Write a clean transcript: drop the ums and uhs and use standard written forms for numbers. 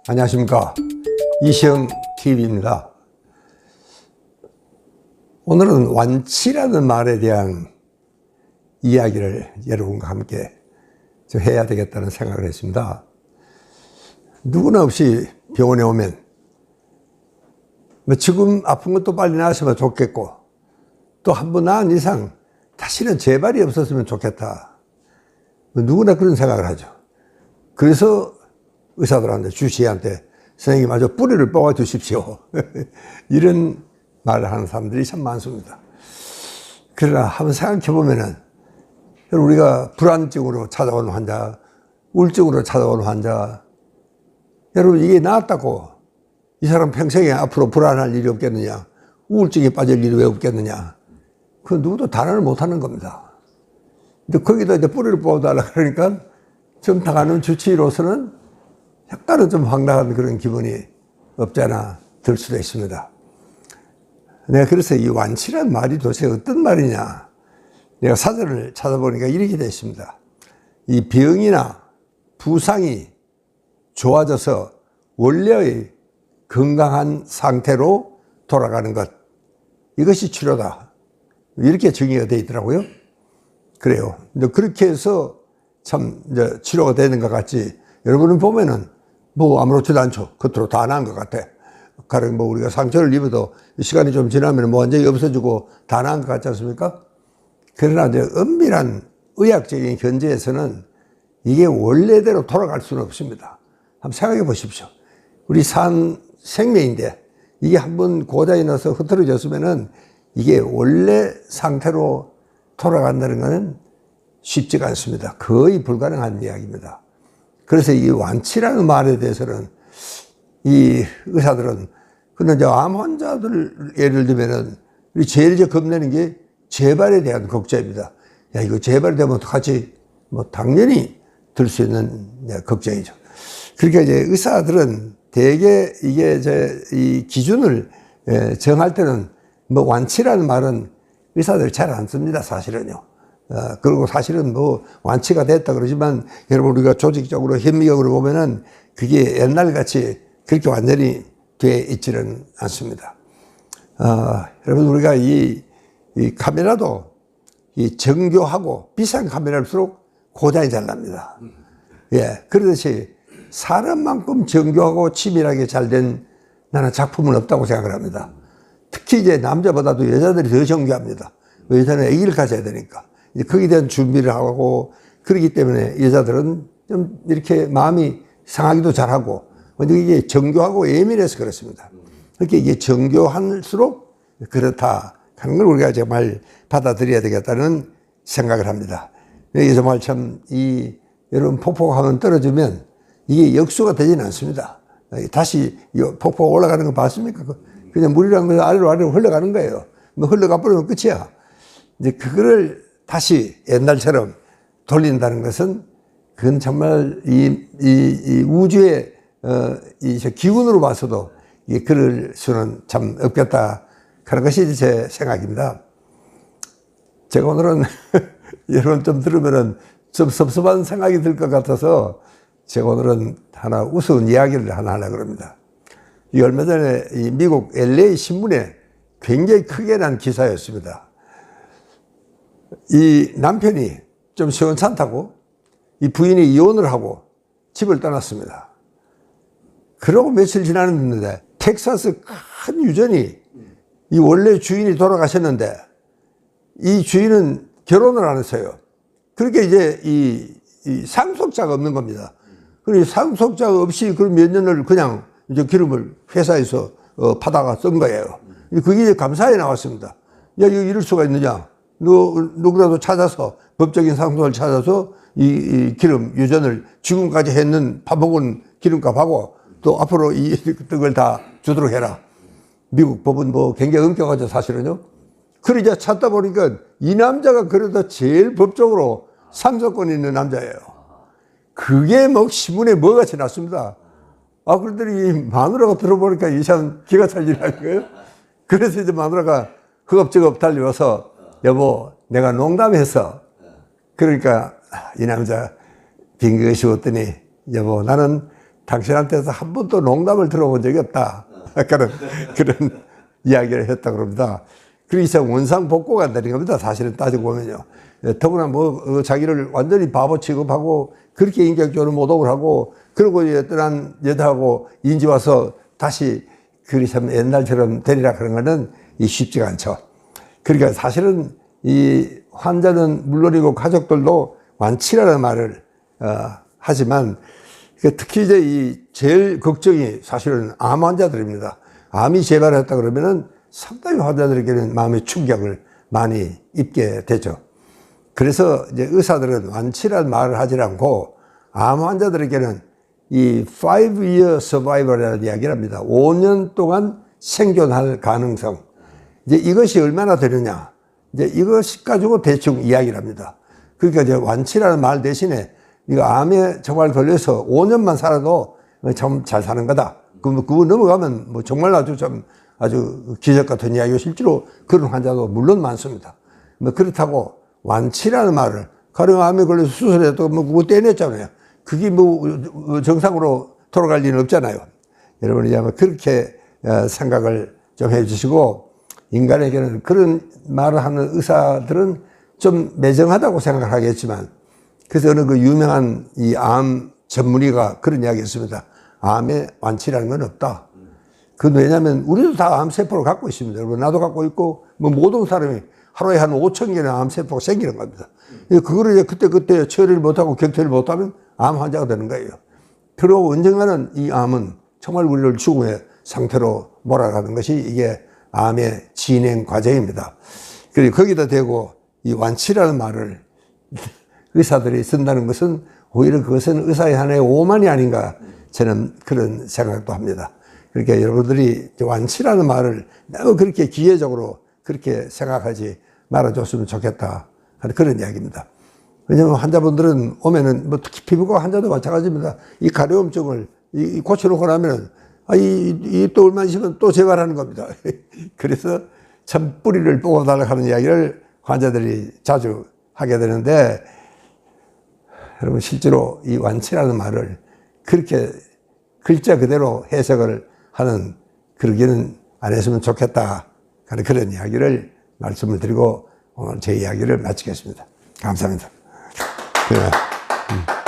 안녕하십니까, 이시영TV입니다. 오늘은 완치라는 말에 대한 이야기를 여러분과 함께 좀 해야 되겠다는 생각을 했습니다. 누구나 없이 병원에 오면 지금 아픈 것도 빨리 나았으면 좋겠고, 또 한 번 나은 이상 다시는 재발이 없었으면 좋겠다, 누구나 그런 생각을 하죠. 그래서 의사들한테, 주치의한테 선생님 마저 뿌리를 뽑아 주십시오 이런 말을 하는 사람들이 참 많습니다. 그러나 한번 생각해 보면은, 우리가 불안증으로 찾아오는 환자, 우울증으로 찾아오는 환자, 여러분 이게 나았다고 이 사람 평생에 앞으로 불안할 일이 없겠느냐, 우울증에 빠질 일이 왜 없겠느냐, 그건 누구도 단언을 못하는 겁니다. 근데 거기다 이제 뿌리를 뽑아달라 그러니까 좀 당하는 주치의로서는 약간은 좀 황당한 그런 기분이 없지 않아 들 수도 있습니다. 내가 그래서 이 완치란 말이 도대체 어떤 말이냐, 내가 사전을 찾아보니까 이렇게 되어 있습니다. 이 병이나 부상이 좋아져서 원래의 건강한 상태로 돌아가는 것, 이것이 치료다, 이렇게 정의가 되어 있더라고요. 그래요. 근데 그렇게 해서 참 이제 치료가 되는 것 같지, 여러분은 보면은 뭐 아무렇지도 않죠. 겉으로 다 나은 것 같아. 가령 뭐 우리가 상처를 입어도 시간이 좀 지나면 뭐 완전히 없어지고 다 나은 것 같지 않습니까? 그러나 이제 엄밀한 의학적인 현재에서는 이게 원래대로 돌아갈 수는 없습니다. 한번 생각해 보십시오. 우리 산 생명인데 이게 한번 고장이 나서 흐트러졌으면은 이게 원래 상태로 돌아간다는 것은 쉽지가 않습니다. 거의 불가능한 이야기입니다. 그래서 이 완치라는 말에 대해서는 이 의사들은, 근데 이제 암 환자들 예를 들면은 우리 제일 겁내는 게 재발에 대한 걱정입니다. 야, 이거 재발이 되면 어떡하지? 뭐 당연히 들 수 있는 걱정이죠. 그러니까 이제 의사들은 대개 이게 이 기준을 정할 때는 뭐 완치라는 말은 의사들 잘 안 씁니다, 사실은요. 그리고 사실은 뭐 완치가 됐다 그러지만 여러분 우리가 조직적으로 현미경으로 보면은 그게 옛날같이 그렇게 완전히 돼 있지는 않습니다. 여러분 우리가 이 카메라도 이 정교하고 비싼 카메라일수록 고장이 잘 납니다. 예, 그러듯이 사람만큼 정교하고 치밀하게 잘 된 나는 작품은 없다고 생각을 합니다. 특히 이제 남자보다도 여자들이 더 정교합니다. 여자는 아기를 가져야 되니까. 이제 거기에 대한 준비를 하고, 그렇기 때문에 여자들은 좀 이렇게 마음이 상하기도 잘하고, 근데 이게 정교하고 예민해서 그렇습니다. 그렇게 이게 정교할수록 그렇다 하는 걸 우리가 정말 받아들여야 되겠다는 생각을 합니다. 이게 정말 참 여러분 폭포가 한번 떨어지면 이게 역수가 되지는 않습니다. 다시 폭포가 올라가는 거 봤습니까? 그냥 물이라는 건 아래로 흘러가는 거예요. 뭐 흘러가 버리면 끝이야. 이제 그거를 다시 옛날처럼 돌린다는 것은, 그건 정말 이 우주의 기운으로 봐서도 그럴 수는 참 없겠다 하는 것이 제 생각입니다. 제가 오늘은 여러분 좀 들으면은 좀 섭섭한 생각이 들 것 같아서 제가 오늘은 하나 우스운 이야기를 하나 하려고 합니다. 이 얼마 전에 이 미국 LA 신문에 굉장히 크게 난 기사였습니다. 이 남편이 좀 시원찮다고 이 부인이 이혼을 하고 집을 떠났습니다. 그러고 며칠 지났는데 텍사스 큰 유전이 이 원래 주인이 돌아가셨는데 이 주인은 결혼을 안 했어요. 그렇게 이제 이 상속자가 없는 겁니다. 그리고 상속자가 없이 그 몇 년을 그냥 이제 기름을 회사에서 파다가 쓴 거예요. 그게 이제 감사에 나왔습니다. 야, 이거 이럴 수가 있느냐? 누구라도 찾아서, 법적인 상속을 찾아서 이 기름 유전을 지금까지 했는 파먹은 기름값하고 또 앞으로 이 떡을 다 주도록 해라. 미국 법은 뭐 굉장히 엄격하죠, 사실은요. 그러자 찾다 보니까 이 남자가 그래도 제일 법적으로 상속권이 있는 남자예요. 그게 뭐 신문에 뭐같이 났습니다. 그러더니 이 마누라가 들어보니까 이상 기가 찰지라는 거예요. 그래서 이제 마누라가 허겁지겁 달려와서, 여보, 내가 농담해서, 그러니까 이 남자 빙긋이 웃더니, 여보, 나는 당신한테서 한 번도 농담을 들어본 적이 없다. 그런 이야기를 했다고 합니다. 그래서 원상복구가 안 되는 겁니다. 사실은 따지고 보면요. 더구나 뭐 자기를 완전히 바보 취급하고 그렇게 인격적으로 모독을 하고 그러고 떠난 여자하고 인지 와서 다시 그리참 옛날처럼 되리라 그런 거는 쉽지가 않죠. 그러니까 사실은 이 환자는 물론이고 가족들도 완치라는 말을 하지만 특히 이제 이 제일 걱정이 사실은 암 환자들입니다. 암이 재발했다 그러면은 상당히 환자들에게는 마음의 충격을 많이 입게 되죠. 그래서 이제 의사들은 완치라는 말을 하지 않고 암 환자들에게는 이 5-year survival이라는 이야기를 합니다. 5년 동안 생존할 가능성. 이제 이것이 얼마나 되느냐. 이제 이것 가지고 대충 이야기를 합니다. 그러니까 이제 완치라는 말 대신에 네가 암에 정말 걸려서 5년만 살아도 참 잘 사는 거다. 그거 넘어가면 뭐 정말 아주 기적 같은 이야기고 실제로 그런 환자도 물론 많습니다. 뭐 그렇다고 완치라는 말을 가령 암에 걸려서 수술해도 뭐 그거 떼냈잖아요. 그게 뭐 정상으로 돌아갈 일은 없잖아요. 여러분이 아마 그렇게 생각을 좀 해주시고 인간에게는 그런 말을 하는 의사들은 좀 매정하다고 생각하겠지만 그래서 어느 그 유명한 이 암 전문의가 그런 이야기 했습니다. 암의 완치라는 건 없다. 그건 왜냐하면 우리도 다 암세포를 갖고 있습니다. 여러분 나도 갖고 있고 뭐 모든 사람이 하루에 한 5천 개의 암세포가 생기는 겁니다. 그거를 이제 그때 처리를 못하고 격퇴를 못하면 암 환자가 되는 거예요. 그리고 언젠가는 이 암은 정말 우리를 죽음의 상태로 몰아가는 것이 이게 암의 진행 과정입니다. 그리고 거기다 대고 이 완치라는 말을 의사들이 쓴다는 것은 오히려 그것은 의사의 하나의 오만이 아닌가 저는 그런 생각도 합니다. 그러니까 여러분들이 완치라는 말을 너무 그렇게 기회적으로 그렇게 생각하지 말아줬으면 좋겠다 하는 그런 이야기입니다. 왜냐하면 환자분들은 오면은 뭐 특히 피부과 환자도 마찬가지입니다. 이 가려움증을 고쳐놓고 나면은 또 얼마 있으면 또 재발하는 겁니다. 그래서 참 뿌리를 뽑아달라고 하는 이야기를 환자들이 자주 하게 되는데 여러분 실제로 이 완치라는 말을 그렇게 글자 그대로 해석을 하는 그러기는 안 했으면 좋겠다 하는 그런 이야기를 말씀을 드리고 오늘 제 이야기를 마치겠습니다. 감사합니다. 네.